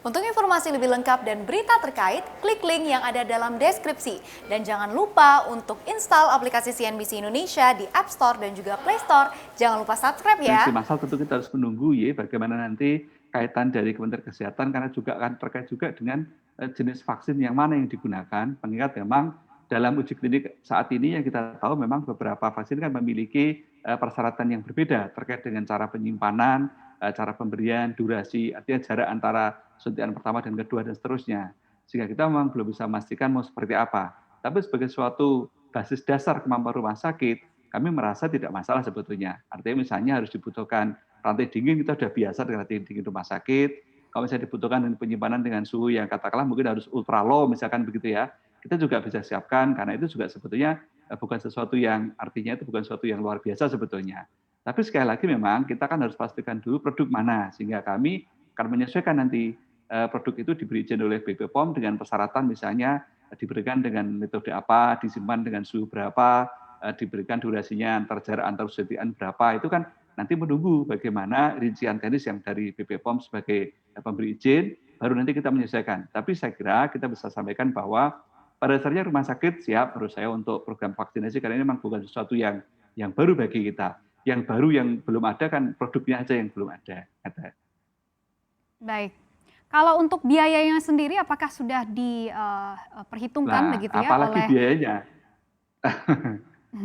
Untuk informasi lebih lengkap dan berita terkait, klik link yang ada dalam deskripsi. Dan jangan lupa untuk install aplikasi CNBC Indonesia di App Store dan juga Play Store. Jangan lupa subscribe Dan si ya. masal tentu kita harus menunggu ya bagaimana nanti kaitan dari Kementerian Kesehatan karena juga akan terkait juga dengan jenis vaksin yang mana yang digunakan. Mengingat memang dalam uji klinik saat ini yang kita tahu memang beberapa vaksin kan memiliki persyaratan yang berbeda terkait dengan cara penyimpanan, cara pemberian, durasi, artinya jarak antara suntikan pertama dan kedua dan seterusnya. Sehingga kita memang belum bisa memastikan mau seperti apa. Tapi sebagai suatu basis dasar kemampuan rumah sakit, kami merasa tidak masalah sebetulnya. Artinya misalnya harus dibutuhkan rantai dingin, kita sudah biasa dengan rantai dingin rumah sakit. Kalau misalnya dibutuhkan penyimpanan dengan suhu yang katakanlah mungkin harus ultra low misalkan begitu ya, kita juga bisa siapkan karena itu juga sebetulnya bukan sesuatu yang artinya itu bukan sesuatu yang luar biasa sebetulnya. Tapi sekali lagi memang kita kan harus pastikan dulu produk mana sehingga kami akan menyesuaikan nanti produk itu diberi izin oleh BP POM dengan persyaratan misalnya diberikan dengan metode apa, disimpan dengan suhu berapa, diberikan durasinya jarak antar suntikan berapa, itu kan nanti menunggu bagaimana rincian teknis yang dari BP POM sebagai pemberi izin, baru nanti kita menyesuaikan. Tapi saya kira kita bisa sampaikan bahwa pada dasarnya rumah sakit siap menurut saya untuk program vaksinasi karena ini memang bukan sesuatu yang baru bagi kita. Yang baru yang belum ada kan produknya aja yang belum ada. Baik. Kalau untuk biayanya sendiri apakah sudah diperhitungkan Nah, begitu ya apalagi oleh biayanya.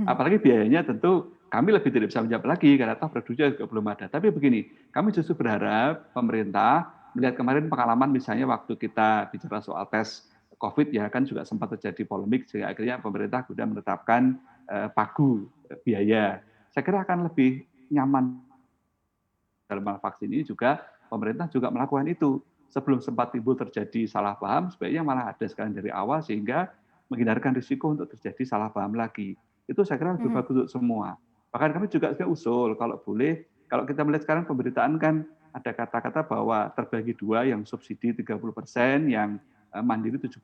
Apalagi biayanya tentu kami lebih tidak bisa menjawab lagi karena toh produknya juga belum ada. Tapi begini, kami justru berharap pemerintah melihat kemarin pengalaman misalnya waktu kita bicara soal tes COVID ya kan juga sempat terjadi polemik sehingga akhirnya pemerintah sudah menetapkan pagu biaya. Saya kira akan lebih nyaman dalam hal vaksin ini juga pemerintah juga melakukan itu. Sebelum sempat timbul terjadi salah paham, sebaiknya malah ada sekarang dari awal sehingga menghindarkan risiko untuk terjadi salah paham lagi. Itu saya kira lebih bagus untuk semua. Bahkan kami juga usul kalau boleh, kalau kita melihat sekarang pemberitaan kan ada kata-kata bahwa terbagi dua yang subsidi 30%, yang mandiri 70%.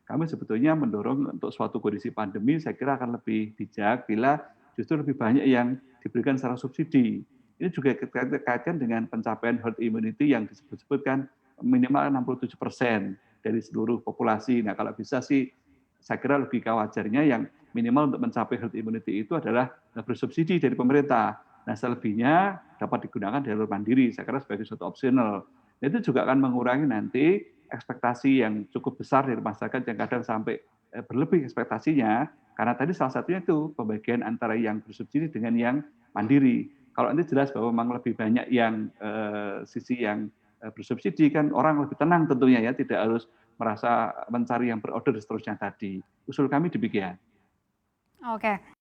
Kami sebetulnya mendorong untuk suatu kondisi pandemi, saya kira akan lebih bijak bila justru lebih banyak yang diberikan secara subsidi. Ini juga dikaitkan dengan pencapaian herd immunity yang disebut-sebutkan minimal 67% dari seluruh populasi. Nah, kalau bisa sih saya kira logika wajarnya yang minimal untuk mencapai herd immunity itu adalah bersubsidi dari pemerintah. Nah, selebihnya dapat digunakan jalur mandiri, saya kira sebagai suatu opsional. Nah, itu juga akan mengurangi nanti ekspektasi yang cukup besar dari masyarakat yang kadang sampai berlebih ekspektasinya, karena tadi salah satunya itu pembagian antara yang bersubsidi dengan yang mandiri. Kalau nanti jelas bahwa memang lebih banyak yang sisi yang bersubsidi kan orang lebih tenang tentunya ya, tidak harus merasa mencari yang berorder seterusnya tadi. Usul kami demikian. Oke.